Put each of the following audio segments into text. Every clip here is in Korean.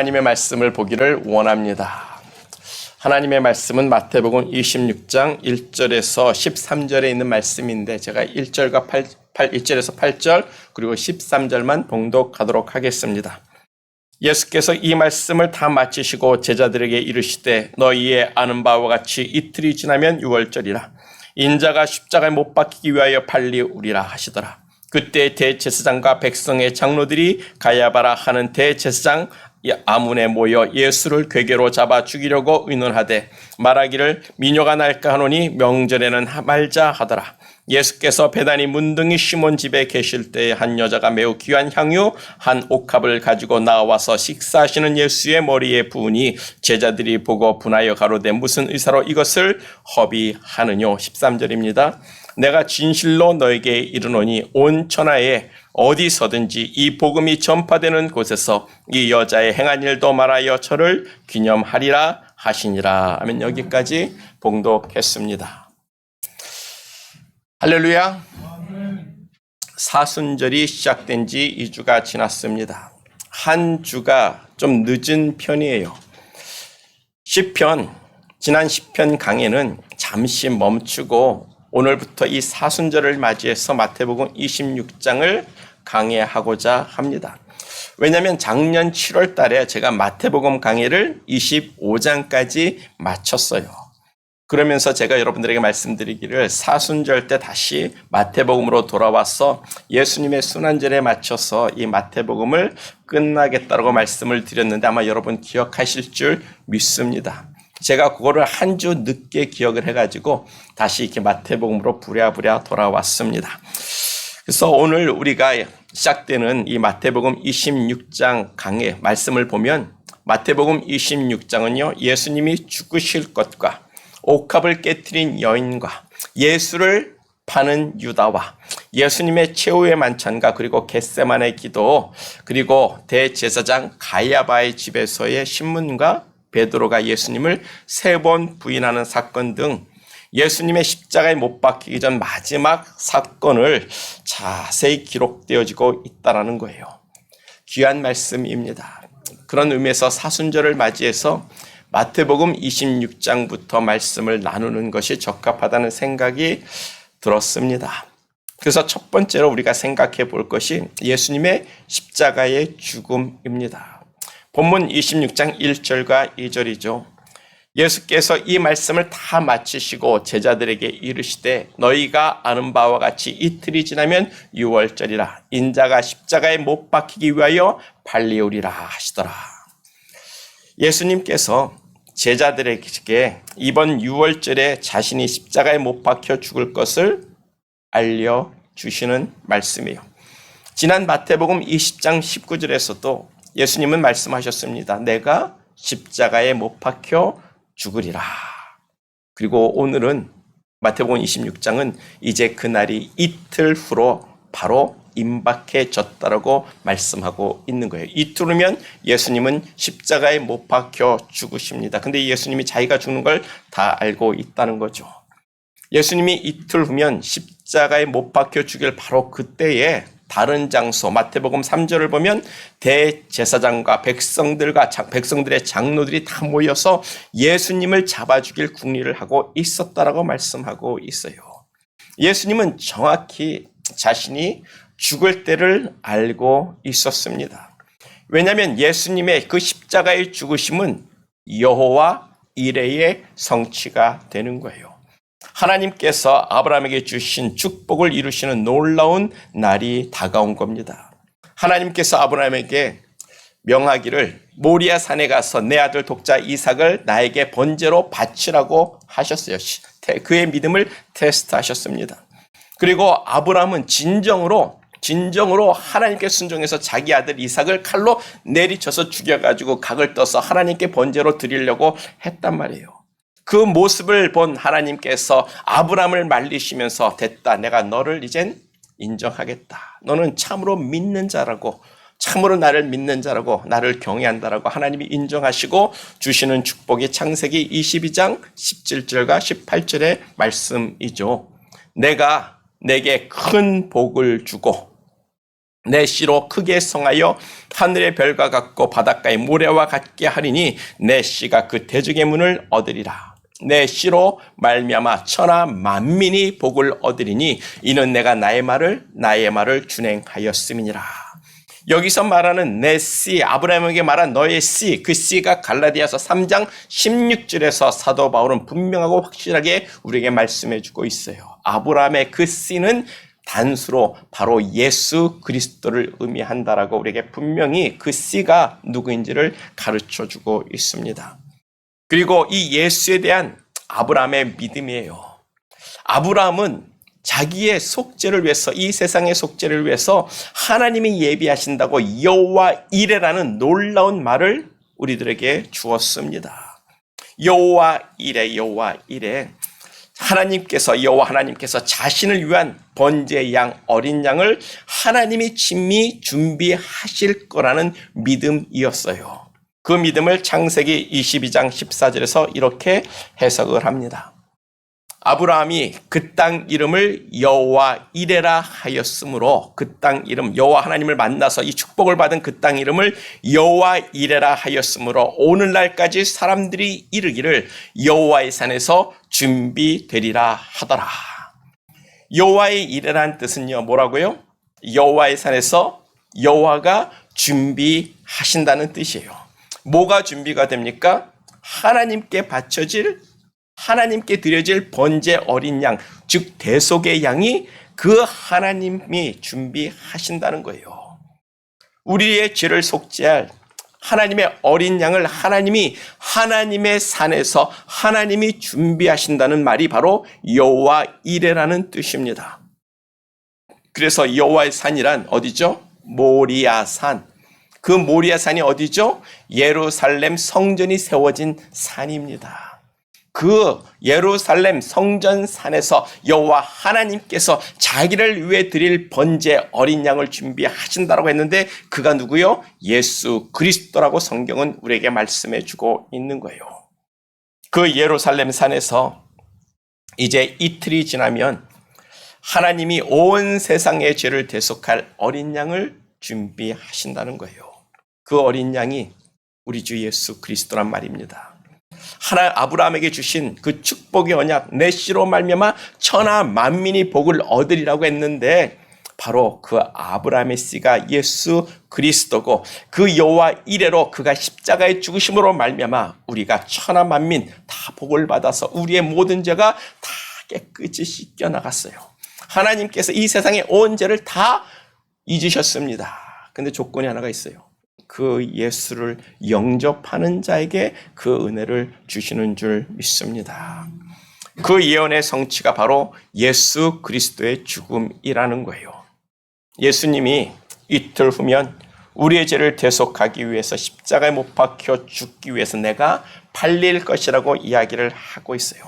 하나님의 말씀을 보기를 원합니다. 하나님의 말씀은 마태복음 26장 1절에서 13절에 있는 말씀인데 제가 1절과 1절에서 8절 그리고 13절만 봉독하도록 하겠습니다. 예수께서 이 말씀을 다 마치시고 제자들에게 이르시되 너희의 아는 바와 같이 이틀이 지나면 유월절이라 인자가 십자가에 못 박히기 위하여 팔리우리라 하시더라. 그때 대제사장과 백성의 장로들이 가야바라 하는 대제사장 아문에 모여 예수를 궤계로 잡아 죽이려고 의논하되 말하기를 미녀가 날까 하노니 명절에는 말자 하더라. 예수께서 베다니 문둥이 시몬 집에 계실 때에 한 여자가 매우 귀한 향유 한 옥합을 가지고 나와서 식사하시는 예수의 머리에 부으니 제자들이 보고 분하여 가로되 무슨 의사로 이것을 허비하느뇨. 13절입니다. 내가 진실로 너에게 이르노니 온 천하에 어디서든지 이 복음이 전파되는 곳에서 이 여자의 행한 일도 말하여 저를 기념하리라 하시니라. 아멘. 여기까지 봉독했습니다. 할렐루야. 사순절이 시작된 지 2주가 지났습니다. 한 주가 좀 늦은 편이에요. 지난 시편 강해는 잠시 멈추고 오늘부터 이 사순절을 맞이해서 마태복음 26장을 강해하고자 합니다. 왜냐하면 작년 7월 달에 제가 마태복음 강해를 25장까지 마쳤어요. 그러면서 제가 여러분들에게 말씀드리기를 사순절 때 다시 마태복음으로 돌아와서 예수님의 순환절에 맞춰서 이 마태복음을 끝나겠다고 말씀을 드렸는데 아마 여러분 기억하실 줄 믿습니다. 제가 그거를 한 주 늦게 기억을 해가지고 다시 이렇게 마태복음으로 부랴부랴 돌아왔습니다. 그래서 오늘 우리가 시작되는 이 마태복음 26장 강의 말씀을 보면 마태복음 26장은요 예수님이 죽으실 것과 옥합을 깨트린 여인과 예수를 파는 유다와 예수님의 최후의 만찬과 그리고 겟세마네 기도 그리고 대제사장 가야바의 집에서의 신문과 베드로가 예수님을 3번 부인하는 사건 등 예수님의 십자가에 못 박히기 전 마지막 사건을 자세히 기록되어지고 있다는 거예요. 귀한 말씀입니다. 그런 의미에서 사순절을 맞이해서 마태복음 26장부터 말씀을 나누는 것이 적합하다는 생각이 들었습니다. 그래서 첫 번째로 우리가 생각해 볼 것이 예수님의 십자가의 죽음입니다. 본문 26장 1절과 2절이죠. 예수께서 이 말씀을 다 마치시고 제자들에게 이르시되 너희가 아는 바와 같이 이틀이 지나면 유월절이라 인자가 십자가에 못 박히기 위하여 팔리우리라 하시더라. 예수님께서 제자들에게 이번 유월절에 자신이 십자가에 못 박혀 죽을 것을 알려주시는 말씀이에요. 지난 마태복음 20장 19절에서도 예수님은 말씀하셨습니다. 내가 십자가에 못 박혀 죽으리라. 그리고 오늘은 마태복음 26장은 이제 그날이 이틀 후로 바로 임박해졌다라고 말씀하고 있는 거예요. 이틀 후면 예수님은 십자가에 못 박혀 죽으십니다. 근데 예수님이 자기가 죽는 걸 다 알고 있다는 거죠. 예수님이 이틀 후면 십자가에 못 박혀 죽일 바로 그때에 다른 장소 마태복음 3절을 보면 대제사장과 백성들의 장로들이 다 모여서 예수님을 잡아 죽일 궁리를 하고 있었다라고 말씀하고 있어요. 예수님은 정확히 자신이 죽을 때를 알고 있었습니다. 왜냐하면 예수님의 그 십자가의 죽으심은 여호와 이레의 성취가 되는 거예요. 하나님께서 아브라함에게 주신 축복을 이루시는 놀라운 날이 다가온 겁니다. 하나님께서 아브라함에게 명하기를 모리아 산에 가서 내 아들 독자 이삭을 나에게 번제로 바치라고 하셨어요. 그의 믿음을 테스트하셨습니다. 그리고 아브라함은 진정으로 하나님께 순종해서 자기 아들 이삭을 칼로 내리쳐서 죽여가지고 각을 떠서 하나님께 번제로 드리려고 했단 말이에요. 그 모습을 본 하나님께서 아브라함을 말리시면서 됐다. 내가 너를 이젠 인정하겠다. 너는 참으로 믿는 자라고 참으로 나를 믿는 자라고 나를 경외한다라고 하나님이 인정하시고 주시는 축복이 창세기 22장 17절과 18절의 말씀이죠. 내가 내게 큰 복을 주고 내 씨로 크게 성하여 하늘의 별과 같고 바닷가의 모래와 같게 하리니 내 씨가 그 대적의 문을 얻으리라. 내 씨로 말미암아 천하 만민이 복을 얻으리니 이는 내가 나의 말을 준행하였음이니라. 여기서 말하는 내 씨, 아브라함에게 말한 너의 씨, 그 씨가 갈라디아서 3장 16절에서 사도 바울은 분명하고 확실하게 우리에게 말씀해 주고 있어요. 아브라함의 그 씨는 단수로 바로 예수 그리스도를 의미한다라고 우리에게 분명히 그 씨가 누구인지를 가르쳐 주고 있습니다. 그리고 이 예수에 대한 아브라함의 믿음이에요. 아브라함은 자기의 속죄를 위해서, 이 세상의 속죄를 위해서 하나님이 예비하신다고 여호와 이레라는 놀라운 말을 우리들에게 주었습니다. 여호와 이레. 여호와 하나님께서 자신을 위한 번제의 양, 어린 양을 하나님이 친히 준비하실 거라는 믿음이었어요. 그 믿음을 창세기 22장 14절에서 이렇게 해석을 합니다. 아브라함이 그 땅 이름을 여호와 이레라 하였으므로, 그 땅 이름, 여호와 하나님을 만나서 이 축복을 받은 그 땅 이름을 여호와 이레라 하였으므로 오늘날까지 사람들이 이르기를 여호와의 산에서 준비되리라 하더라. 여호와의 이레라는 뜻은요, 뭐라고요? 여호와의 산에서 여호와가 준비하신다는 뜻이에요. 뭐가 준비가 됩니까? 하나님께 드려질 번제 어린 양, 즉 대속의 양이 그 하나님이 준비하신다는 거예요. 우리의 죄를 속죄할 하나님의 어린 양을 하나님이 하나님의 산에서 하나님이 준비하신다는 말이 바로 여호와 이레라는 뜻입니다. 그래서 여호와의 산이란 어디죠? 모리아산. 그 모리아산이 어디죠? 예루살렘 성전이 세워진 산입니다. 그 예루살렘 성전산에서 여호와 하나님께서 자기를 위해 드릴 번제 어린 양을 준비하신다라고 했는데 그가 누구요? 예수 그리스도라고 성경은 우리에게 말씀해 주고 있는 거예요. 그 예루살렘 산에서 이제 이틀이 지나면 하나님이 온 세상의 죄를 대속할 어린 양을 준비하신다는 거예요. 그 어린 양이 우리 주 예수 그리스도란 말입니다. 아브라함에게 주신 그 축복의 언약, 내 씨로 말미암아 천하 만민이 복을 얻으리라고 했는데 바로 그 아브라함의 씨가 예수 그리스도고, 그 여호와 이레로 그가 십자가의 죽으심으로 말미암아 우리가 천하 만민 다 복을 받아서 우리의 모든 죄가 다 깨끗이 씻겨 나갔어요. 하나님께서 이 세상의 온 죄를 다 잊으셨습니다. 근데 조건이 하나가 있어요. 그 예수를 영접하는 자에게 그 은혜를 주시는 줄 믿습니다. 그 예언의 성취가 바로 예수 그리스도의 죽음이라는 거예요. 예수님이 이틀 후면 우리의 죄를 대속하기 위해서 십자가에 못 박혀 죽기 위해서 내가 팔릴 것이라고 이야기를 하고 있어요.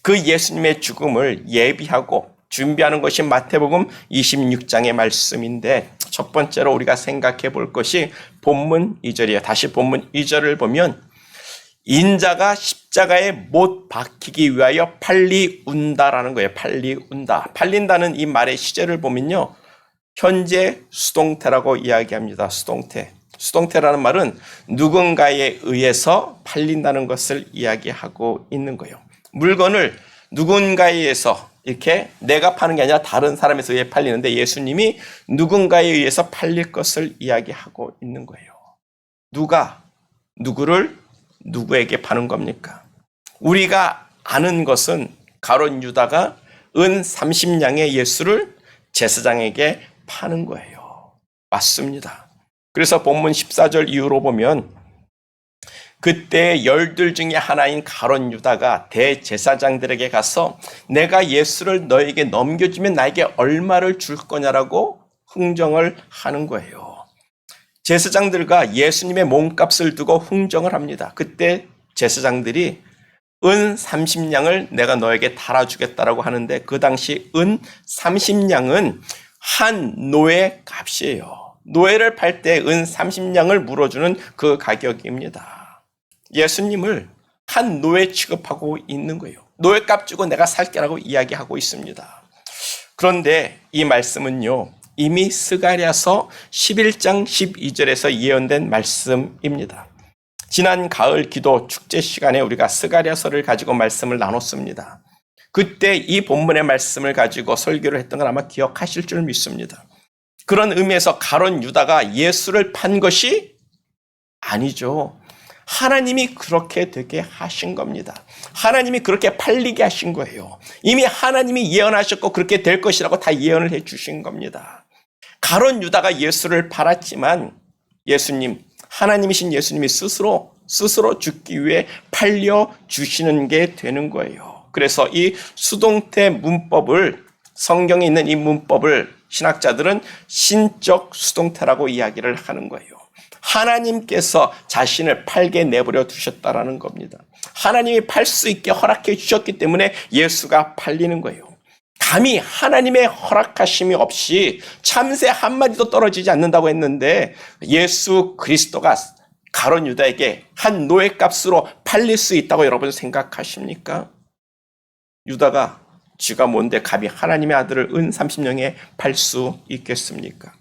그 예수님의 죽음을 예비하고 준비하는 것이 마태복음 26장의 말씀인데, 첫 번째로 우리가 생각해 볼 것이 본문 2절이에요. 다시 본문 2절을 보면 인자가 십자가에 못 박히기 위하여 팔리운다라는 거예요. 팔리운다. 팔린다는 이 말의 시제를 보면요, 현재 수동태라고 이야기합니다. 수동태라는 말은 누군가에 의해서 팔린다는 것을 이야기하고 있는 거예요. 물건을 누군가에 의해서 이렇게 내가 파는 게 아니라 다른 사람에 의해 팔리는데 예수님이 누군가에 의해서 팔릴 것을 이야기하고 있는 거예요. 누가 누구를 누구에게 파는 겁니까? 우리가 아는 것은 가룟 유다가 은 30냥의 예수를 제사장에게 파는 거예요. 맞습니다. 그래서 본문 14절 이후로 보면 그때 열둘 중에 하나인 가룟 유다가 대제사장들에게 가서 내가 예수를 너에게 넘겨주면 나에게 얼마를 줄 거냐라고 흥정을 하는 거예요. 제사장들과 예수님의 몸값을 두고 흥정을 합니다. 그때 제사장들이 은 30냥을 내가 너에게 달아주겠다라고 하는데 그 당시 은 30냥은 한 노예 값이에요. 노예를 팔 때 은 30냥을 물어주는 그 가격입니다. 예수님을 한 노예 취급하고 있는 거예요. 노예값 주고 내가 살게라고 이야기하고 있습니다. 그런데 이 말씀은요, 이미 스가랴서 11장 12절에서 예언된 말씀입니다. 지난 가을 기도 축제 시간에 우리가 스가랴서를 가지고 말씀을 나눴습니다. 그때 이 본문의 말씀을 가지고 설교를 했던 걸 아마 기억하실 줄 믿습니다. 그런 의미에서 가룟 유다가 예수를 판 것이 아니죠. 하나님이 그렇게 되게 하신 겁니다. 하나님이 그렇게 팔리게 하신 거예요. 이미 하나님이 예언하셨고 그렇게 될 것이라고 다 예언을 해 주신 겁니다. 가룟 유다가 예수를 팔았지만 예수님, 하나님이신 예수님이 스스로 죽기 위해 팔려 주시는 게 되는 거예요. 그래서 이 수동태 문법을, 성경에 있는 이 문법을 신학자들은 신적 수동태라고 이야기를 하는 거예요. 하나님께서 자신을 팔게 내버려 두셨다라는 겁니다. 하나님이 팔 수 있게 허락해 주셨기 때문에 예수가 팔리는 거예요. 감히 하나님의 허락하심이 없이 참새 한마디도 떨어지지 않는다고 했는데 예수 그리스도가 가룟 유다에게 한 노예값으로 팔릴 수 있다고 여러분 생각하십니까? 유다가 쥐가 뭔데 감히 하나님의 아들을 은 30냥에 팔 수 있겠습니까?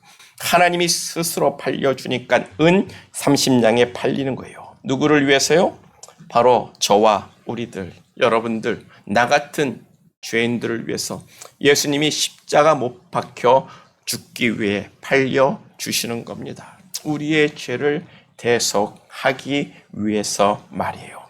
하나님이 스스로 팔려주니까 은 30냥에 팔리는 거예요. 누구를 위해서요? 바로 저와 우리들, 여러분들, 나 같은 죄인들을 위해서 예수님이 십자가 못 박혀 죽기 위해 팔려주시는 겁니다. 우리의 죄를 대속하기 위해서 말이에요.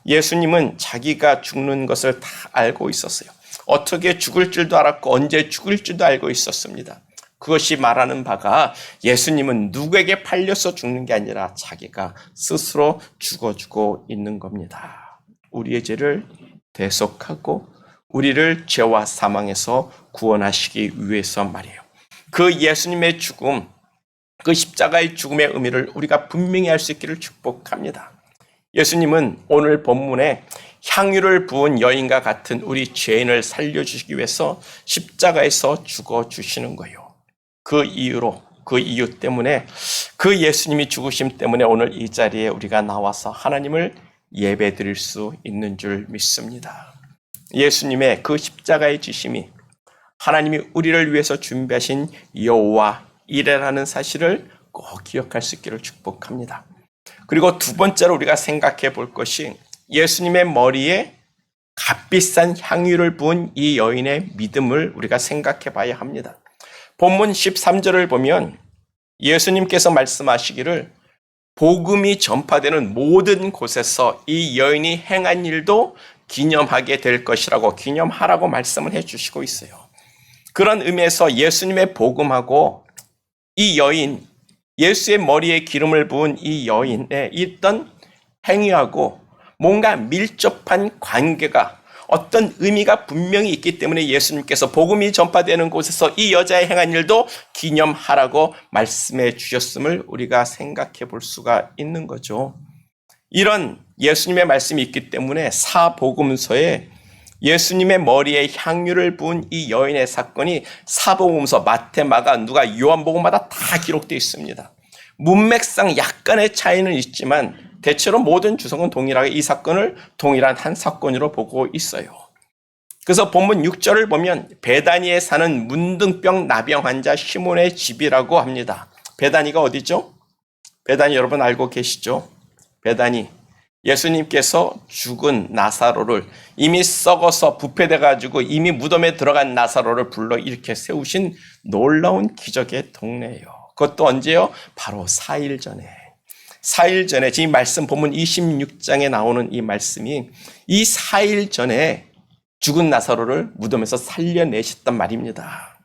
예수님은 자기가 죽는 것을 다 알고 있었어요. 어떻게 죽을 줄도 알았고 언제 죽을 줄도 알고 있었습니다. 그것이 말하는 바가 예수님은 누구에게 팔려서 죽는 게 아니라 자기가 스스로 죽어주고 있는 겁니다. 우리의 죄를 대속하고 우리를 죄와 사망에서 구원하시기 위해서 말이에요. 그 예수님의 죽음, 그 십자가의 죽음의 의미를 우리가 분명히 알 수 있기를 축복합니다. 예수님은 오늘 본문에 향유를 부은 여인과 같은 우리 죄인을 살려주시기 위해서 십자가에서 죽어주시는 거예요. 그 이유 때문에, 그 예수님이 죽으심 때문에 오늘 이 자리에 우리가 나와서 하나님을 예배드릴 수 있는 줄 믿습니다. 예수님의 그 십자가의 지심이 하나님이 우리를 위해서 준비하신 여호와 이레라는 사실을 꼭 기억할 수 있기를 축복합니다. 그리고 두 번째로 우리가 생각해 볼 것이 예수님의 머리에 값비싼 향유를 부은 이 여인의 믿음을 우리가 생각해 봐야 합니다. 본문 13절을 보면 예수님께서 말씀하시기를 복음이 전파되는 모든 곳에서 이 여인이 행한 일도 기념하게 될 것이라고, 기념하라고 말씀을 해주시고 있어요. 그런 의미에서 예수님의 복음하고 이 여인, 예수의 머리에 기름을 부은 이 여인에 있던 행위하고 뭔가 밀접한 관계가, 어떤 의미가 분명히 있기 때문에 예수님께서 복음이 전파되는 곳에서 이 여자의 행한 일도 기념하라고 말씀해 주셨음을 우리가 생각해 볼 수가 있는 거죠. 이런 예수님의 말씀이 있기 때문에 사복음서에 예수님의 머리에 향유를 부은 이 여인의 사건이 사복음서, 마태, 마가, 누가, 요한복음마다 다 기록되어 있습니다. 문맥상 약간의 차이는 있지만 대체로 모든 주석은 동일하게 이 사건을 동일한 한 사건으로 보고 있어요. 그래서 본문 6절을 보면 베다니에 사는 문둥병 나병 환자 시몬의 집이라고 합니다. 베다니가 어디죠? 베다니 여러분 알고 계시죠? 베다니, 예수님께서 죽은 나사로를, 이미 썩어서 부패돼가지고 이미 무덤에 들어간 나사로를 불러 일으켜 세우신 놀라운 기적의 동네예요. 그것도 언제요? 바로 4일 전에. 4일 전에, 지금 말씀 본문 26장에 나오는 이 말씀이 이 4일 전에 죽은 나사로를 무덤에서 살려내셨단 말입니다.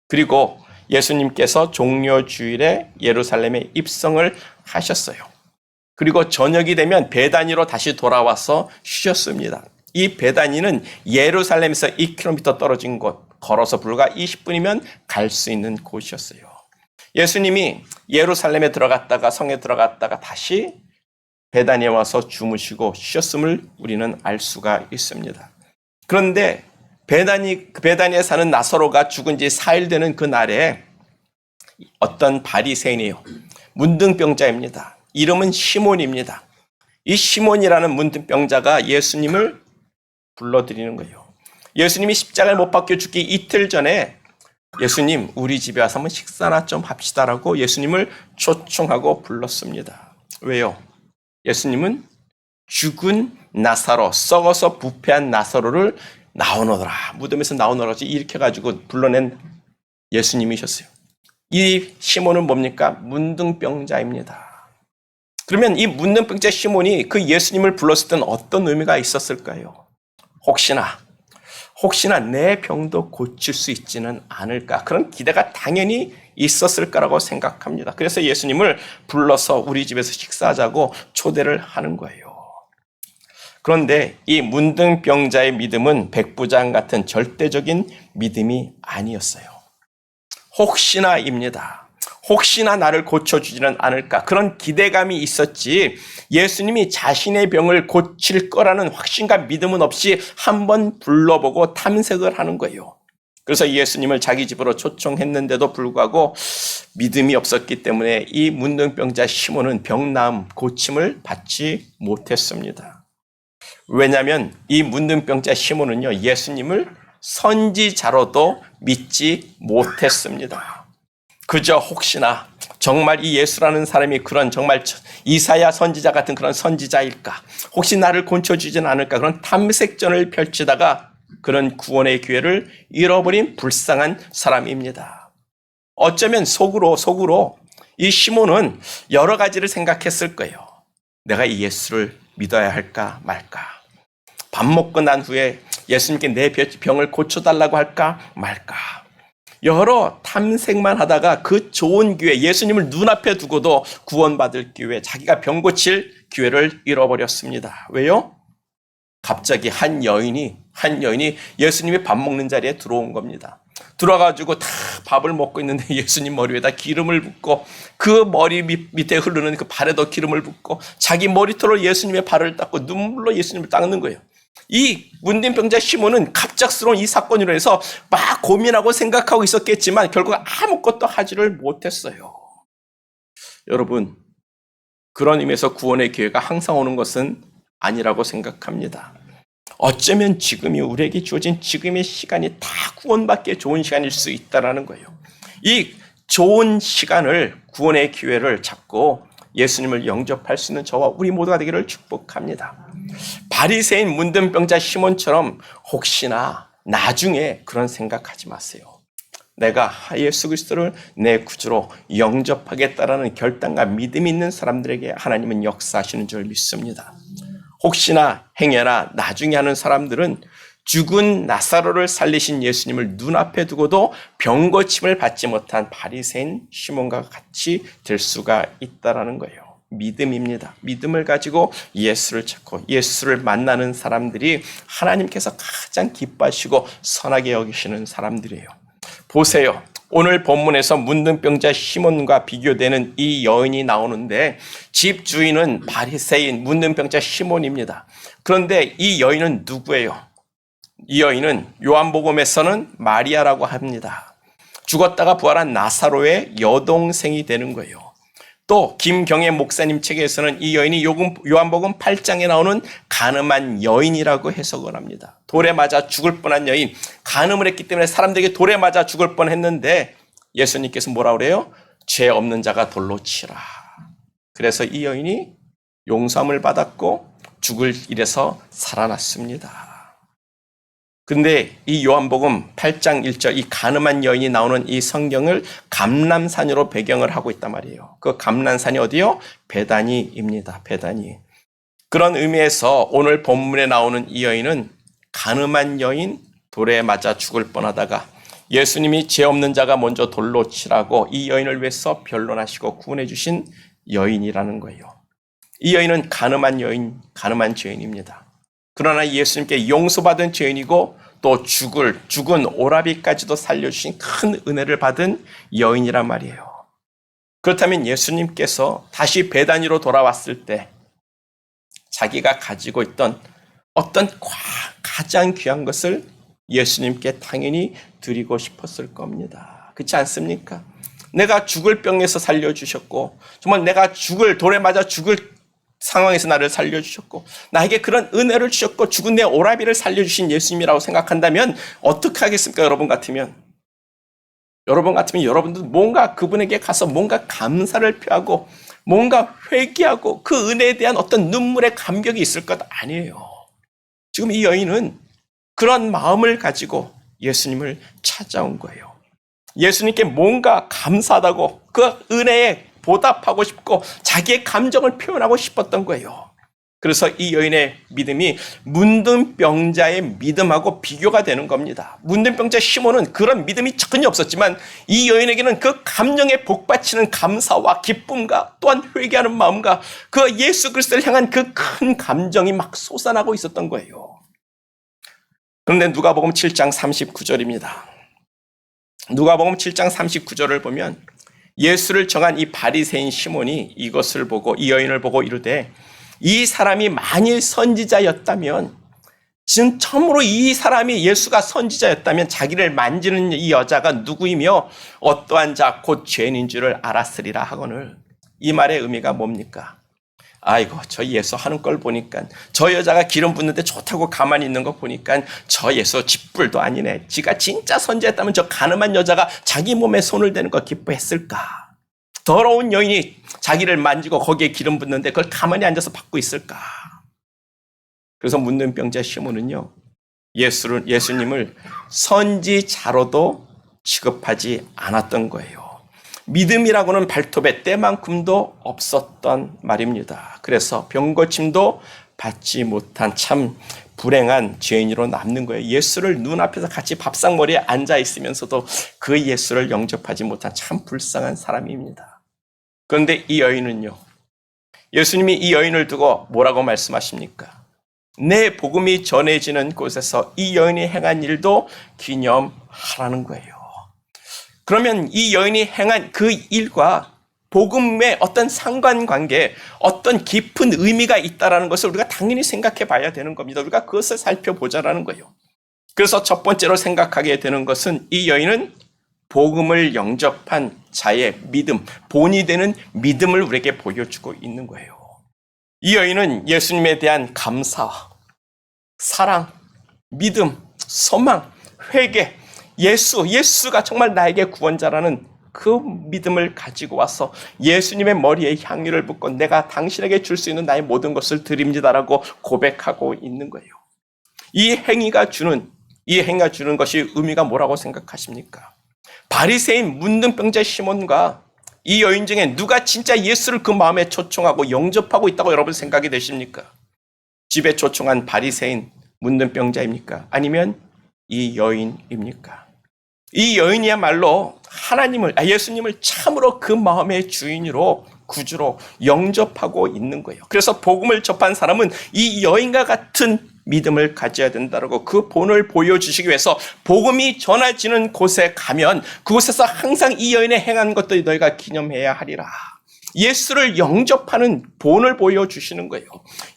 그리고 예수님께서 종려주일에 예루살렘에 입성을 하셨어요. 그리고 저녁이 되면 베다니로 다시 돌아와서 쉬셨습니다. 이 베다니는 예루살렘에서 2km 떨어진 곳, 걸어서 불과 20분이면 갈 수 있는 곳이었어요. 예수님이 예루살렘에 들어갔다가, 성에 들어갔다가 다시 베다니에 와서 주무시고 쉬었음을 우리는 알 수가 있습니다. 그런데 베다니에 사는 나사로가 죽은 지 4일 되는 그 날에 어떤 바리새인이에요. 문둥병자입니다. 이름은 시몬입니다. 이 시몬이라는 문둥병자가 예수님을 불러드리는 거예요. 예수님이 십자가를 못 박혀 죽기 이틀 전에 예수님, 우리 집에 와서 한번 식사나 좀 합시다라고 예수님을 초청하고 불렀습니다. 왜요? 예수님은 죽은 나사로, 썩어서 부패한 나사로를 나오너라, 무덤에서 나오너라 이렇게 가지고 불러낸 예수님이셨어요. 이 시몬은 뭡니까? 문둥병자입니다. 그러면 이 문둥병자 시몬이 그 예수님을 불렀을 때는 어떤 의미가 있었을까요? 혹시나 내 병도 고칠 수 있지는 않을까, 그런 기대가 당연히 있었을 거라고 생각합니다. 그래서 예수님을 불러서 우리 집에서 식사하자고 초대를 하는 거예요. 그런데 이 문둥병자의 믿음은 백부장 같은 절대적인 믿음이 아니었어요. 혹시나입니다. 혹시나 나를 고쳐주지는 않을까, 그런 기대감이 있었지 예수님이 자신의 병을 고칠 거라는 확신과 믿음은 없이 한번 불러보고 탐색을 하는 거예요. 그래서 예수님을 자기 집으로 초청했는데도 불구하고 믿음이 없었기 때문에 이 문둥병자 시몬은 병 나음 고침을 받지 못했습니다. 왜냐하면 이 문둥병자 시몬은요, 예수님을 선지자로도 믿지 못했습니다. 그저 혹시나 정말 이 예수라는 사람이 그런 정말 이사야 선지자 같은 그런 선지자일까, 혹시 나를 고쳐주진 않을까, 그런 탐색전을 펼치다가 그런 구원의 기회를 잃어버린 불쌍한 사람입니다. 어쩌면 속으로 이 시몬은 여러 가지를 생각했을 거예요. 내가 이 예수를 믿어야 할까 말까, 밥 먹고 난 후에 예수님께 내 병을 고쳐달라고 할까 말까, 여러 탐색만 하다가 그 좋은 기회, 예수님을 눈앞에 두고도 구원받을 기회, 자기가 병 고칠 기회를 잃어버렸습니다. 왜요? 갑자기 한 여인이 예수님이 밥 먹는 자리에 들어온 겁니다. 들어와가지고 다 밥을 먹고 있는데 예수님 머리 위에다 기름을 붓고, 그 머리 밑에 흐르는 그 발에도 기름을 붓고, 자기 머리털로 예수님의 발을 닦고 눈물로 예수님을 닦는 거예요. 이 문둥병자 시몬은 갑작스러운 이 사건으로 해서 막 고민하고 생각하고 있었겠지만 결국 아무것도 하지를 못했어요. 여러분, 그런 의미에서 구원의 기회가 항상 오는 것은 아니라고 생각합니다. 어쩌면 지금이 우리에게 주어진 지금의 시간이 다 구원받기에 좋은 시간일 수 있다는 거예요. 이 좋은 시간을, 구원의 기회를 잡고 예수님을 영접할 수 있는 저와 우리 모두가 되기를 축복합니다. 바리새인 문둥병자 시몬처럼 혹시나 나중에 그런 생각하지 마세요. 내가 예수 그리스도를 내 구주로 영접하겠다라는 결단과 믿음이 있는 사람들에게 하나님은 역사하시는 줄 믿습니다. 혹시나 행여나 나중에 하는 사람들은 죽은 나사로를 살리신 예수님을 눈앞에 두고도 병 고침을 받지 못한 바리새인 시몬과 같이 될 수가 있다라는 거예요. 믿음입니다. 믿음을 가지고 예수를 찾고 예수를 만나는 사람들이 하나님께서 가장 기뻐하시고 선하게 여기시는 사람들이에요. 보세요. 오늘 본문에서 문둥병자 시몬과 비교되는 이 여인이 나오는데 집 주인은 바리새인 문둥병자 시몬입니다. 그런데 이 여인은 누구예요? 이 여인은 요한복음에서는 마리아라고 합니다. 죽었다가 부활한 나사로의 여동생이 되는 거예요. 또 김경애 목사님 책에서는 이 여인이 요한복음 8장에 나오는 간음한 여인이라고 해석을 합니다. 돌에 맞아 죽을 뻔한 여인, 간음을 했기 때문에 사람들에게 돌에 맞아 죽을 뻔했는데 예수님께서 뭐라 그래요? 죄 없는 자가 돌로 치라. 그래서 이 여인이 용서함을 받았고 죽을 일에서 살아났습니다. 근데 이 요한복음 8장 1절 이 간음한 여인이 나오는 이 성경을 감람산으로 배경을 하고 있단 말이에요. 그 감람산이 어디요? 베다니입니다. 베다니. 그런 의미에서 오늘 본문에 나오는 이 여인은 간음한 여인, 돌에 맞아 죽을 뻔하다가 예수님이 죄 없는 자가 먼저 돌로 치라고 이 여인을 위해서 변론하시고 구원해 주신 여인이라는 거예요. 이 여인은 간음한 여인, 간음한 죄인입니다. 그러나 예수님께 용서받은 죄인이고 또 죽은 오라비까지도 살려주신 큰 은혜를 받은 여인이란 말이에요. 그렇다면 예수님께서 다시 베다니로 돌아왔을 때 자기가 가지고 있던 어떤 가장 귀한 것을 예수님께 당연히 드리고 싶었을 겁니다. 그렇지 않습니까? 내가 죽을 병에서 살려주셨고 정말 내가 돌에 맞아 죽을 상황에서 나를 살려주셨고 나에게 그런 은혜를 주셨고 죽은 내 오라비를 살려주신 예수님이라고 생각한다면 어떻게 하겠습니까? 여러분 같으면 여러분 같으면 여러분도 뭔가 그분에게 가서 뭔가 감사를 표하고 뭔가 회개하고 그 은혜에 대한 어떤 눈물의 감격이 있을 것 아니에요. 지금 이 여인은 그런 마음을 가지고 예수님을 찾아온 거예요. 예수님께 뭔가 감사하다고 그 은혜에 보답하고 싶고 자기의 감정을 표현하고 싶었던 거예요. 그래서 이 여인의 믿음이 문둥병자의 믿음하고 비교가 되는 겁니다. 문둥병자 시몬은 그런 믿음이 전혀 없었지만 이 여인에게는 그 감정에 복받치는 감사와 기쁨과 또한 회개하는 마음과 그 예수 그리스도를 향한 그 큰 감정이 막 솟아나고 있었던 거예요. 그런데 누가복음 7장 39절입니다. 누가복음 7장 39절을 보면 예수를 정한 이 바리새인 시몬이 이것을 보고 이 여인을 보고 이르되 이 사람이 만일 선지자였다면, 지금 처음으로 이 사람이 예수가 선지자였다면 자기를 만지는 이 여자가 누구이며 어떠한 자 곧 죄인인 줄을 알았으리라 하거늘. 이 말의 의미가 뭡니까? 아이고, 저 예수 하는 걸 보니까 저 여자가 기름 붓는데 좋다고 가만히 있는 거 보니까 저 예수 쥐뿔도 아니네. 지가 진짜 선지자였다면 저 가늠한 여자가 자기 몸에 손을 대는 거 기뻐했을까? 더러운 여인이 자기를 만지고 거기에 기름 붓는데 그걸 가만히 앉아서 받고 있을까? 그래서 문둥병자 시몬은요, 예수님을 선지자로도 취급하지 않았던 거예요. 믿음이라고는 발톱의 때만큼도 없었던 말입니다. 그래서 병고침도 받지 못한 참 불행한 죄인으로 남는 거예요. 예수를 눈앞에서 같이 밥상머리에 앉아 있으면서도 그 예수를 영접하지 못한 참 불쌍한 사람입니다. 그런데 이 여인은요, 예수님이 이 여인을 두고 뭐라고 말씀하십니까? 내 복음이 전해지는 곳에서 이 여인이 행한 일도 기념하라는 거예요. 그러면 이 여인이 행한 그 일과 복음의 어떤 상관관계, 어떤 깊은 의미가 있다는 것을 우리가 당연히 생각해 봐야 되는 겁니다. 우리가 그것을 살펴보자라는 거예요. 그래서 첫 번째로 생각하게 되는 것은 이 여인은 복음을 영접한 자의 믿음, 본이 되는 믿음을 우리에게 보여주고 있는 거예요. 이 여인은 예수님에 대한 감사, 사랑, 믿음, 소망, 회개, 예수가 정말 나에게 구원자라는 그 믿음을 가지고 와서 예수님의 머리에 향유를 붓고 내가 당신에게 줄 수 있는 나의 모든 것을 드립니다라고 고백하고 있는 거예요. 이 행위가 주는 것이 의미가 뭐라고 생각하십니까? 바리새인 문둥병자 시몬과 이 여인 중에 누가 진짜 예수를 그 마음에 초청하고 영접하고 있다고 여러분 생각이 되십니까? 집에 초청한 바리새인 문둥병자입니까? 아니면 이 여인입니까? 이 여인이야말로 예수님을 참으로 그 마음의 주인으로 구주로 영접하고 있는 거예요. 그래서 복음을 접한 사람은 이 여인과 같은 믿음을 가져야 된다고 그 본을 보여주시기 위해서 복음이 전해지는 곳에 가면 그곳에서 항상 이 여인의 행한 것들이 너희가 기념해야 하리라. 예수를 영접하는 본을 보여주시는 거예요.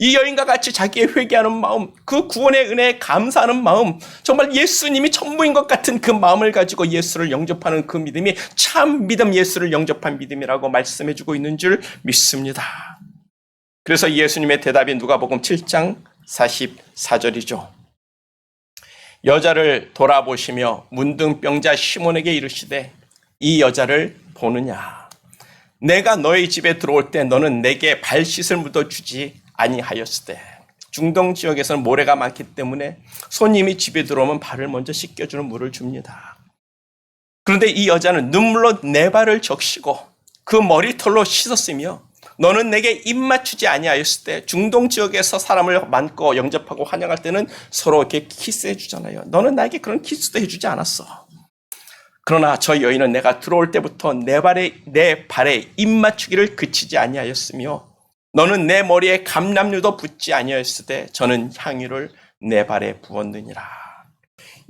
이 여인과 같이 자기의 회개하는 마음, 그 구원의 은혜에 감사하는 마음, 정말 예수님이 전부인 것 같은 그 마음을 가지고 예수를 영접하는 그 믿음이 참 믿음, 예수를 영접한 믿음이라고 말씀해주고 있는 줄 믿습니다. 그래서 예수님의 대답이 누가복음 7장 44절이죠. 여자를 돌아보시며 문둥병자 시몬에게 이르시되 이 여자를 보느냐? 내가 너희 집에 들어올 때 너는 내게 발씻을 묻어주지 아니하였으되. 중동 지역에서는 모래가 많기 때문에 손님이 집에 들어오면 발을 먼저 씻겨주는 물을 줍니다. 그런데 이 여자는 눈물로 내 발을 적시고 그 머리털로 씻었으며 너는 내게 입 맞추지 아니하였을 때, 중동 지역에서 사람을 만고 영접하고 환영할 때는 서로 이렇게 키스해 주잖아요. 너는 나에게 그런 키스도 해주지 않았어. 그러나 저 여인은 내가 들어올 때부터 내 발에 입 맞추기를 그치지 아니하였으며 너는 내 머리에 감람류도 붓지 아니하였으되 저는 향유를 내 발에 부었느니라.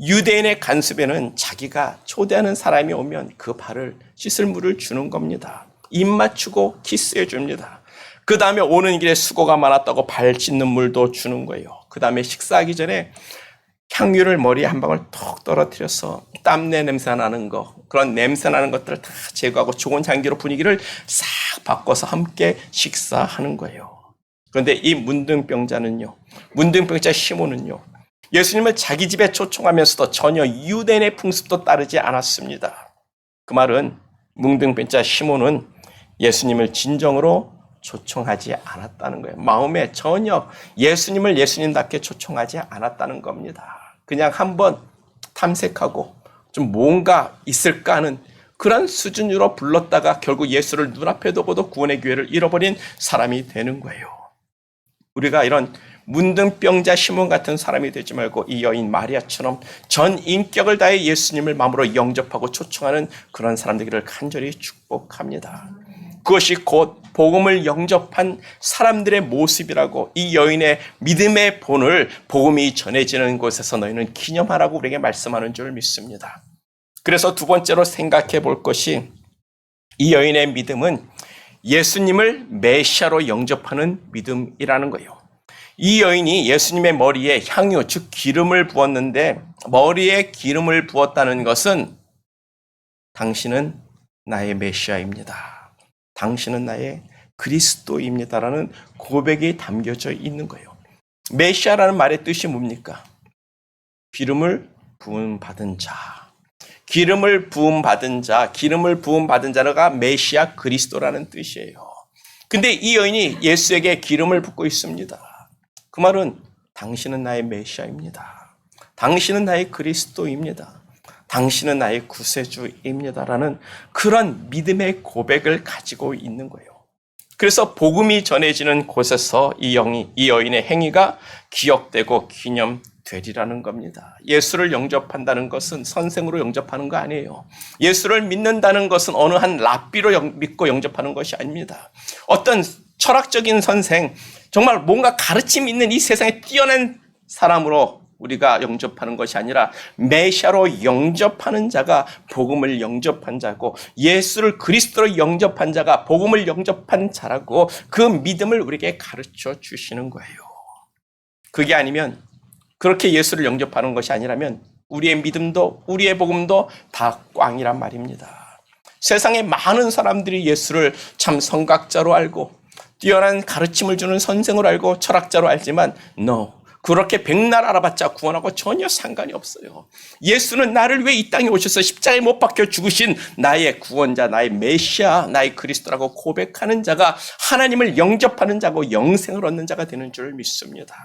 유대인의 간습에는 자기가 초대하는 사람이 오면 그 발을 씻을 물을 주는 겁니다. 입 맞추고 키스해 줍니다. 그 다음에 오는 길에 수고가 많았다고 발 씻는 물도 주는 거예요. 그 다음에 식사하기 전에 향유를 머리에 한 방울 톡 떨어뜨려서 땀내 냄새 나는 거, 그런 냄새 나는 것들을 다 제거하고 좋은 향기로 분위기를 싹 바꿔서 함께 식사하는 거예요. 그런데 이 문둥병자 시몬은요, 예수님을 자기 집에 초청하면서도 전혀 유대인의 풍습도 따르지 않았습니다. 그 말은 뭉둥pen자 시몬은 예수님을 진정으로 초청하지 않았다는 거예요. 마음에 전혀 예수님을 예수님답게 초청하지 않았다는 겁니다. 그냥 한번 탐색하고 좀 뭔가 있을까 하는 그런 수준으로 불렀다가 결국 예수를 눈앞에 두고도 구원의 기회를 잃어버린 사람이 되는 거예요. 우리가 이런 문둥병자 시몬 같은 사람이 되지 말고 이 여인 마리아처럼 전 인격을 다해 예수님을 마음으로 영접하고 초청하는 그런 사람 되기를 간절히 축복합니다. 그것이 곧 복음을 영접한 사람들의 모습이라고 이 여인의 믿음의 본을 복음이 전해지는 곳에서 너희는 기념하라고 우리에게 말씀하는 줄 믿습니다. 그래서 두 번째로 생각해 볼 것이 이 여인의 믿음은 예수님을 메시아로 영접하는 믿음이라는 거예요. 이 여인이 예수님의 머리에 향유, 즉 기름을 부었는데 머리에 기름을 부었다는 것은 당신은 나의 메시아입니다. 당신은 나의 그리스도입니다라는 고백이 담겨져 있는 거예요. 메시아라는 말의 뜻이 뭡니까? 기름을 부음받은 자. 기름을 부음받은 자, 기름을 부음받은 자가 메시아 그리스도라는 뜻이에요. 근데 이 여인이 예수에게 기름을 붓고 있습니다. 그 말은 당신은 나의 메시아입니다. 당신은 나의 그리스도입니다. 당신은 나의 구세주입니다라는 그런 믿음의 고백을 가지고 있는 거예요. 그래서 복음이 전해지는 곳에서 이 여인의 행위가 기억되고 기념되리라는 겁니다. 예수를 영접한다는 것은 선생으로 영접하는 거 아니에요. 예수를 믿는다는 것은 어느 한 랍비로 믿고 영접하는 것이 아닙니다. 어떤 철학적인 선생, 정말 뭔가 가르침 있는 이 세상에 뛰어난 사람으로 우리가 영접하는 것이 아니라 메시아로 영접하는 자가 복음을 영접한 자고 예수를 그리스도로 영접한 자가 복음을 영접한 자라고 그 믿음을 우리에게 가르쳐 주시는 거예요. 그게 아니면 그렇게 예수를 영접하는 것이 아니라면 우리의 믿음도 우리의 복음도 다 꽝이란 말입니다. 세상에 많은 사람들이 예수를 참 성각자로 알고 뛰어난 가르침을 주는 선생으로 알고 철학자로 알지만 그렇게 백날 알아봤자 구원하고 전혀 상관이 없어요. 예수는 나를 위해 이 땅에 오셔서 십자가에 못 박혀 죽으신 나의 구원자, 나의 메시아, 나의 그리스도라고 고백하는 자가 하나님을 영접하는 자고 영생을 얻는 자가 되는 줄 믿습니다.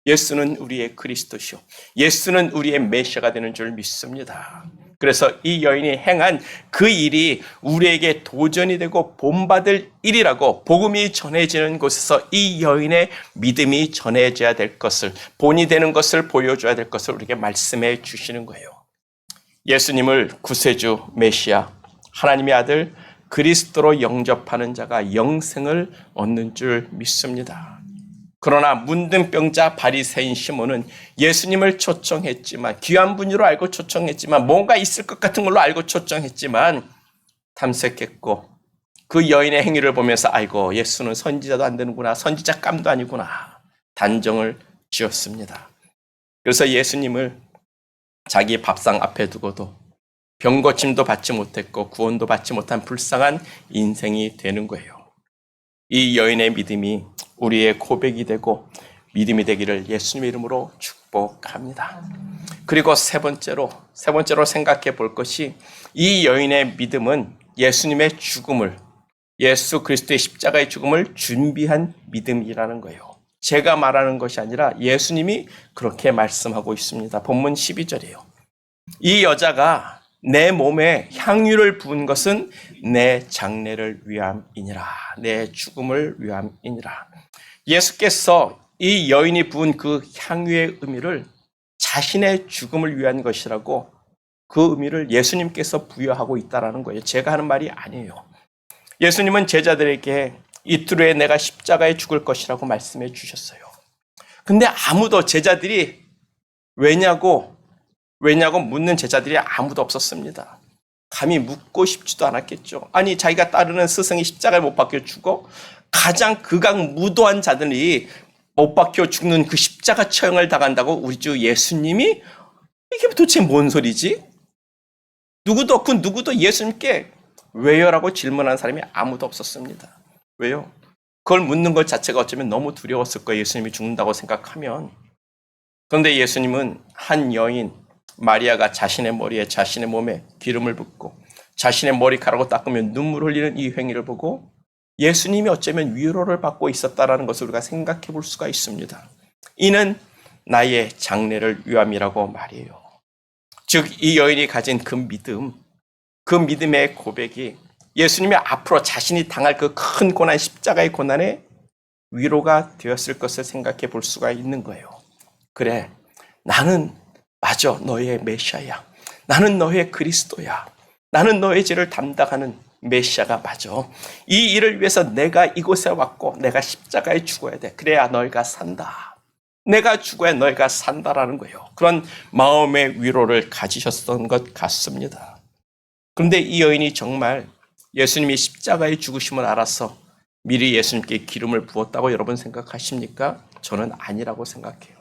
예수는 우리의 그리스도시요, 예수는 우리의 메시아가 되는 줄 믿습니다. 그래서 이 여인이 행한 그 일이 우리에게 도전이 되고 본받을 일이라고 복음이 전해지는 곳에서 이 여인의 믿음이 전해져야 될 것을, 본이 되는 것을 보여줘야 될 것을 우리에게 말씀해 주시는 거예요. 예수님을 구세주, 메시아, 하나님의 아들 그리스도로 영접하는 자가 영생을 얻는 줄 믿습니다. 그러나 문둥병자 바리새인 시몬은 예수님을 초청했지만, 귀한 분으로 알고 초청했지만, 뭔가 있을 것 같은 걸로 알고 초청했지만 탐색했고 그 여인의 행위를 보면서 아이고 예수는 선지자도 안 되는구나, 선지자감도 아니구나 단정을 지었습니다. 그래서 예수님을 자기 밥상 앞에 두고도 병고침도 받지 못했고 구원도 받지 못한 불쌍한 인생이 되는 거예요. 이 여인의 믿음이 우리의 고백이 되고 믿음이 되기를 예수님의 이름으로 축복합니다. 그리고 세 번째로 생각해 볼 것이 이 여인의 믿음은 예수님의 죽음을, 예수 그리스도의 십자가의 죽음을 준비한 믿음이라는 거예요. 제가 말하는 것이 아니라 예수님이 그렇게 말씀하고 있습니다. 본문 12절이에요. 이 여자가 내 몸에 향유를 부은 것은 내 장례를 위함이니라. 내 죽음을 위함이니라. 예수께서 이 여인이 부은 그 향유의 의미를 자신의 죽음을 위한 것이라고 그 의미를 예수님께서 부여하고 있다는 거예요. 제가 하는 말이 아니에요. 예수님은 제자들에게 이틀 후에 내가 십자가에 죽을 것이라고 말씀해 주셨어요. 근데 아무도 제자들이 왜냐고 묻는 제자들이 아무도 없었습니다. 감히 묻고 싶지도 않았겠죠. 아니 자기가 따르는 스승이 십자가에 못 박혀 죽어 가장 극악무도한 자들이 못 박혀 죽는 그 십자가 처형을 당한다고 우리 주 예수님이, 이게 도대체 뭔 소리지? 누구도 예수님께 왜요라고 질문한 사람이 아무도 없었습니다. 왜요? 그걸 묻는 것 자체가 어쩌면 너무 두려웠을 거예요. 예수님이 죽는다고 생각하면. 그런데 예수님은 한 여인 마리아가 자신의 머리에 자신의 몸에 기름을 붓고 자신의 머리카락을 닦으며 눈물 흘리는 이 행위를 보고 예수님이 어쩌면 위로를 받고 있었다라는 것을 우리가 생각해 볼 수가 있습니다. 이는 나의 장래를 위함이라고 말이에요. 즉, 이 여인이 가진 그 믿음, 그 믿음의 고백이 예수님이 앞으로 자신이 당할 그 큰 고난, 십자가의 고난에 위로가 되었을 것을 생각해 볼 수가 있는 거예요. 그래, 나는 맞아, 너의 메시아야. 나는 너의 그리스도야. 나는 너의 죄를 담당하는 메시아가 맞아. 이 일을 위해서 내가 이곳에 왔고 내가 십자가에 죽어야 돼. 그래야 너희가 산다. 내가 죽어야 너희가 산다라는 거예요. 그런 마음의 위로를 가지셨던 것 같습니다. 그런데 이 여인이 정말 예수님이 십자가에 죽으심을 알아서 미리 예수님께 기름을 부었다고 여러분 생각하십니까? 저는 아니라고 생각해요.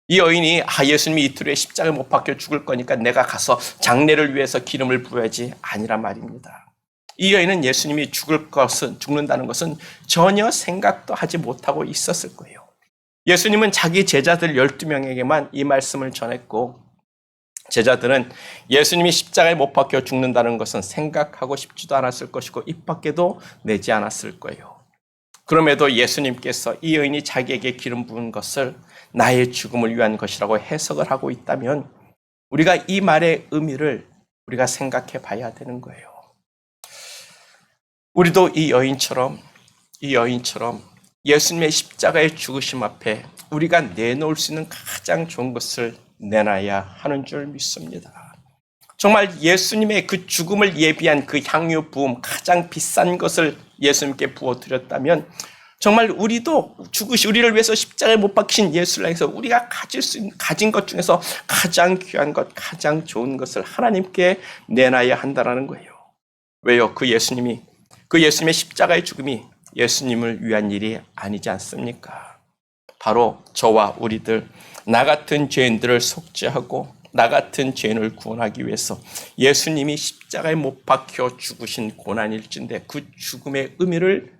이 여인이 예수님이 이틀 후에 십자가에 못 박혀 죽을 거니까 내가 가서 장례를 위해서 기름을 부어야지, 아니란 말입니다. 이 여인은 예수님이 죽는다는 것은 전혀 생각도 하지 못하고 있었을 거예요. 예수님은 자기 제자들 12명에게만 이 말씀을 전했고, 제자들은 예수님이 십자가에 못 박혀 죽는다는 것은 생각하고 싶지도 않았을 것이고 입 밖에도 내지 않았을 거예요. 그럼에도 예수님께서 이 여인이 자기에게 기름 부은 것을 나의 죽음을 위한 것이라고 해석을 하고 있다면 우리가 이 말의 의미를 우리가 생각해 봐야 되는 거예요. 우리도 이 여인처럼 예수님의 십자가의 죽으심 앞에 우리가 내놓을 수 있는 가장 좋은 것을 내놔야 하는 줄 믿습니다. 정말 예수님의 그 죽음을 예비한 그 향유 부음, 가장 비싼 것을 예수님께 부어드렸다면 정말 우리도 우리를 위해서 십자가에 못 박힌 예수를 향해서 우리가 가진 것 중에서 가장 귀한 것, 가장 좋은 것을 하나님께 내놔야 한다는 거예요. 왜요? 그 예수님의 십자가의 죽음이 예수님을 위한 일이 아니지 않습니까? 바로 저와 우리들, 나 같은 죄인들을 속죄하고 나 같은 죄인을 구원하기 위해서 예수님이 십자가에 못 박혀 죽으신 고난일진데 그 죽음의 의미를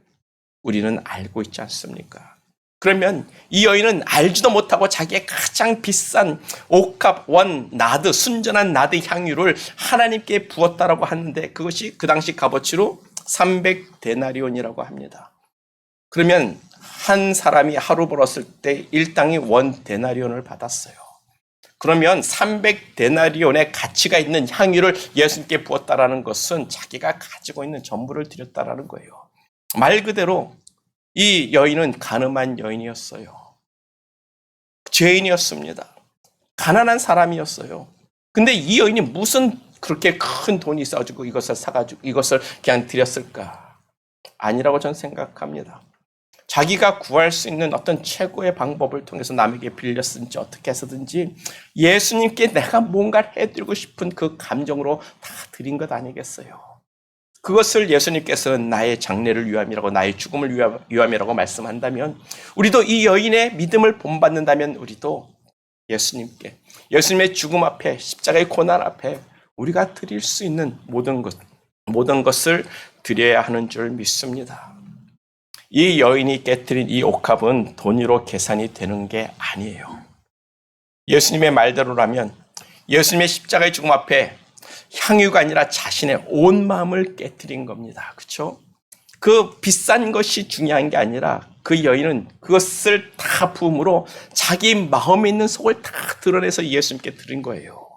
우리는 알고 있지 않습니까? 그러면 이 여인은 알지도 못하고 자기의 가장 비싼 옥합, 나드, 순전한 나드 향유를 하나님께 부었다라고 하는데 그것이 그 당시 값어치로 300데나리온이라고 합니다. 그러면 한 사람이 하루 벌었을 때 일당이 1데나리온을 받았어요. 그러면 300데나리온의 가치가 있는 향유를 예수님께 부었다라는 것은 자기가 가지고 있는 전부를 드렸다라는 거예요. 말 그대로 이 여인은 가늠한 여인이었어요. 죄인이었습니다. 가난한 사람이었어요. 근데 이 여인이 무슨 그렇게 큰 돈이 있어가지고 이것을 사가지고 이것을 그냥 드렸을까? 아니라고 저는 생각합니다. 자기가 구할 수 있는 어떤 최고의 방법을 통해서 남에게 빌렸든지 어떻게 해서든지 예수님께 내가 뭔가를 해드리고 싶은 그 감정으로 다 드린 것 아니겠어요? 그것을 예수님께서는 나의 장래를 위함이라고, 나의 죽음을 위함이라고 말씀한다면 우리도 이 여인의 믿음을 본받는다면 우리도 예수님의 죽음 앞에, 십자가의 고난 앞에 우리가 드릴 수 있는 모든 것을 드려야 하는 줄 믿습니다. 이 여인이 깨뜨린 이 옥합은 돈으로 계산이 되는 게 아니에요. 예수님의 말대로라면 예수님의 십자가의 죽음 앞에 향유가 아니라 자신의 온 마음을 깨뜨린 겁니다. 그렇죠? 그 비싼 것이 중요한 게 아니라 그 여인은 그것을 다 부음으로 자기 마음에 있는 속을 다 드러내서 예수님께 드린 거예요.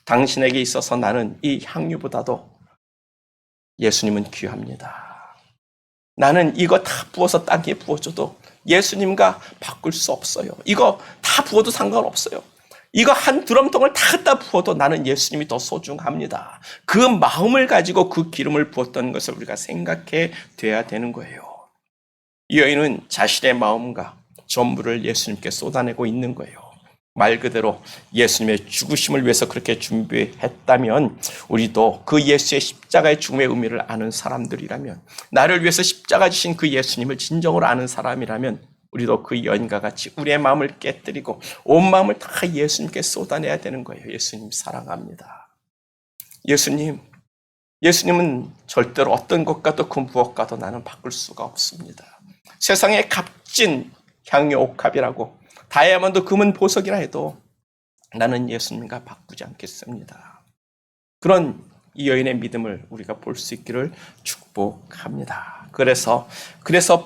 당신에게 있어서 나는 이 향유보다도 예수님은 귀합니다. 나는 이거 다 부어서 땅에 부어줘도 예수님과 바꿀 수 없어요. 이거 다 부어도 상관없어요. 이거 한 드럼통을 다 갖다 부어도 나는 예수님이 더 소중합니다. 그 마음을 가지고 그 기름을 부었던 것을 우리가 생각해 둬야 되는 거예요. 이 여인은 자신의 마음과 전부를 예수님께 쏟아내고 있는 거예요. 말 그대로 예수님의 죽으심을 위해서 그렇게 준비했다면 우리도 그 예수의 십자가의 죽음의 의미를 아는 사람들이라면, 나를 위해서 십자가 지신 그 예수님을 진정으로 아는 사람이라면 우리도 그 여인과 같이 우리의 마음을 깨뜨리고 온 마음을 다 예수님께 쏟아내야 되는 거예요. 예수님 사랑합니다. 예수님은 절대로 어떤 것과도 그 무엇과도 나는 바꿀 수가 없습니다. 세상의 값진 향유 옥합이라고 다이아몬드, 금은, 보석이라 해도 나는 예수님과 바꾸지 않겠습니다. 그런 이 여인의 믿음을 우리가 볼 수 있기를 축복합니다. 그래서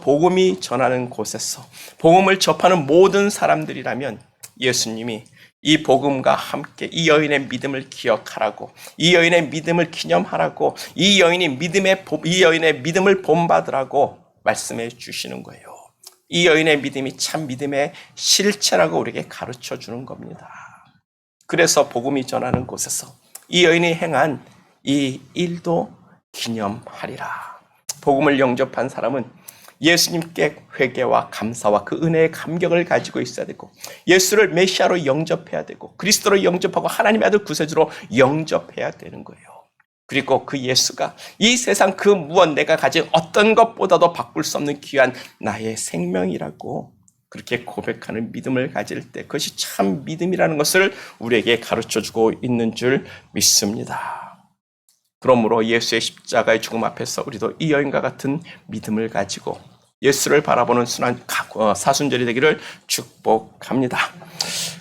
복음이 전하는 곳에서 복음을 접하는 모든 사람들이라면 예수님이 이 복음과 함께 이 여인의 믿음을 기억하라고, 이 여인의 믿음을 기념하라고, 이 여인의 믿음을 본받으라고 말씀해 주시는 거예요. 이 여인의 믿음이 참 믿음의 실체라고 우리에게 가르쳐 주는 겁니다. 그래서 복음이 전하는 곳에서 이 여인이 행한 이 일도 기념하리라. 복음을 영접한 사람은 예수님께 회개와 감사와 그 은혜의 감격을 가지고 있어야 되고, 예수를 메시아로 영접해야 되고, 그리스도로 영접하고 하나님의 아들 구세주로 영접해야 되는 거예요. 그리고 그 예수가 이 세상 그 무엇 내가 가진 어떤 것보다도 바꿀 수 없는 귀한 나의 생명이라고 그렇게 고백하는 믿음을 가질 때, 그것이 참 믿음이라는 것을 우리에게 가르쳐주고 있는 줄 믿습니다. 그러므로 예수의 십자가의 죽음 앞에서 우리도 이 여인과 같은 믿음을 가지고 예수를 바라보는 순한 사순절이 되기를 축복합니다.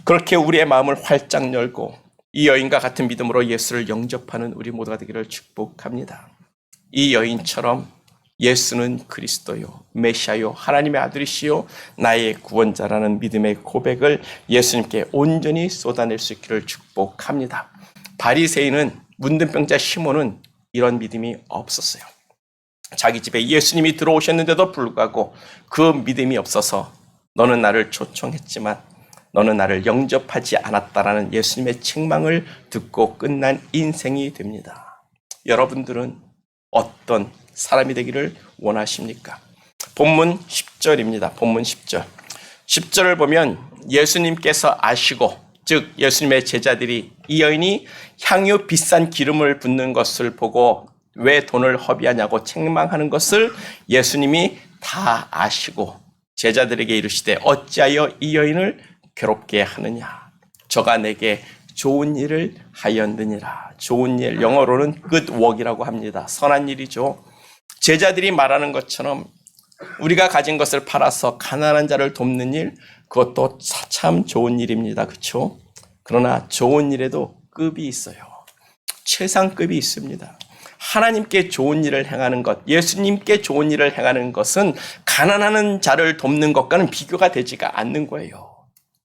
그렇게 우리의 마음을 활짝 열고 이 여인과 같은 믿음으로 예수를 영접하는 우리 모두가 되기를 축복합니다. 이 여인처럼 예수는 그리스도요, 메시아요, 하나님의 아들이시요, 나의 구원자라는 믿음의 고백을 예수님께 온전히 쏟아낼 수 있기를 축복합니다. 바리새인은 문둥병자 시몬은 이런 믿음이 없었어요. 자기 집에 예수님이 들어오셨는데도 불구하고 그 믿음이 없어서 너는 나를 초청했지만 너는 나를 영접하지 않았다라는 예수님의 책망을 듣고 끝난 인생이 됩니다. 여러분들은 어떤 사람이 되기를 원하십니까? 본문 10절입니다. 본문 10절. 10절을 보면 예수님께서 아시고, 즉 예수님의 제자들이 이 여인이 향유 비싼 기름을 붓는 것을 보고 왜 돈을 허비하냐고 책망하는 것을 예수님이 다 아시고 제자들에게 이르시되 어찌하여 이 여인을 괴롭게 하느냐, 저가 내게 좋은 일을 하였느니라. 좋은 일, 영어로는 good work이라고 합니다. 선한 일이죠. 제자들이 말하는 것처럼 우리가 가진 것을 팔아서 가난한 자를 돕는 일, 그것도 참 좋은 일입니다. 그렇죠? 그러나 좋은 일에도 급이 있어요. 최상급이 있습니다. 하나님께 좋은 일을 행하는 것, 예수님께 좋은 일을 행하는 것은 가난한 자를 돕는 것과는 비교가 되지가 않는 거예요.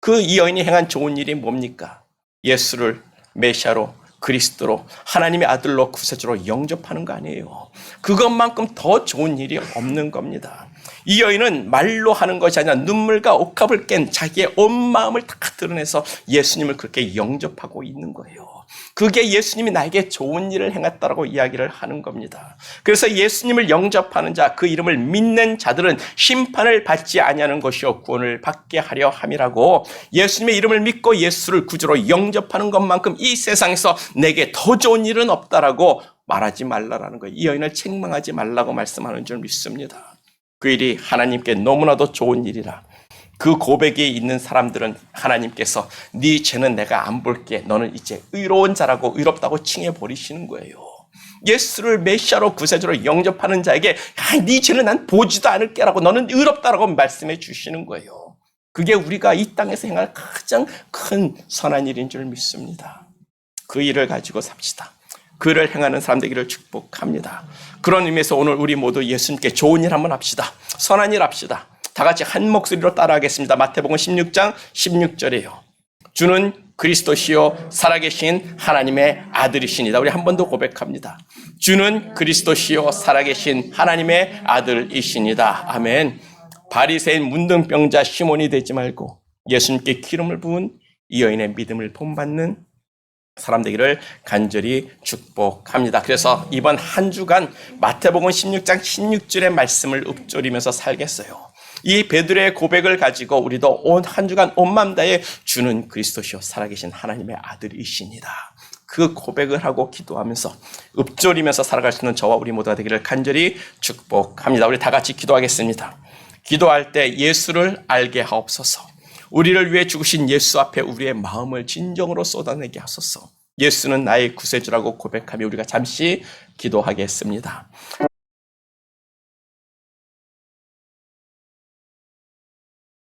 그 이 여인이 행한 좋은 일이 뭡니까? 예수를 메시아로, 그리스도로, 하나님의 아들로, 구세주로 영접하는 거 아니에요. 그것만큼 더 좋은 일이 없는 겁니다. 이 여인은 말로 하는 것이 아니라 눈물과 옥합을 깬 자기의 온 마음을 다 드러내서 예수님을 그렇게 영접하고 있는 거예요. 그게 예수님이 나에게 좋은 일을 행했다라고 이야기를 하는 겁니다. 그래서 예수님을 영접하는 자, 그 이름을 믿는 자들은 심판을 받지 아니하는 것이요 구원을 받게 하려 함이라고, 예수님의 이름을 믿고 예수를 구주로 영접하는 것만큼 이 세상에서 내게 더 좋은 일은 없다라고 말하지 말라라는 거예요. 이 여인을 책망하지 말라고 말씀하는 줄 믿습니다. 그 일이 하나님께 너무나도 좋은 일이라. 그 고백에 있는 사람들은 하나님께서 네 죄는 내가 안 볼게, 너는 이제 의로운 자라고, 의롭다고 칭해 버리시는 거예요. 예수를 메시아로 구세주로 영접하는 자에게 네 죄는 난 보지도 않을게라고, 너는 의롭다라고 말씀해 주시는 거예요. 그게 우리가 이 땅에서 행할 가장 큰 선한 일인 줄 믿습니다. 그 일을 가지고 삽시다. 그 일을 행하는 사람 되기를 축복합니다. 그런 의미에서 오늘 우리 모두 예수님께 좋은 일 한번 합시다. 선한 일 합시다. 다 같이 한 목소리로 따라하겠습니다. 마태복음 16장 16절이에요. 주는 그리스도시요 살아계신 하나님의 아들이시니다. 우리 한 번 더 고백합니다. 주는 그리스도시요 살아계신 하나님의 아들이시니다. 아멘. 바리새인 문둥병자 시몬이 되지 말고 예수님께 기름을 부은 이 여인의 믿음을 본받는 사람 되기를 간절히 축복합니다. 그래서 이번 한 주간 마태복음 16장 16절의 말씀을 읊조리면서 살겠어요. 이 베드로의 고백을 가지고 우리도 온 한 주간 온 마음 다해 주는 그리스도시요 살아계신 하나님의 아들이시니다. 그 고백을 하고 기도하면서 읊조리면서 살아갈 수 있는 저와 우리 모두가 되기를 간절히 축복합니다. 우리 다 같이 기도하겠습니다. 기도할 때 예수를 알게 하옵소서. 우리를 위해 죽으신 예수 앞에 우리의 마음을 진정으로 쏟아내게 하소서. 예수는 나의 구세주라고 고백하며 우리가 잠시 기도하겠습니다.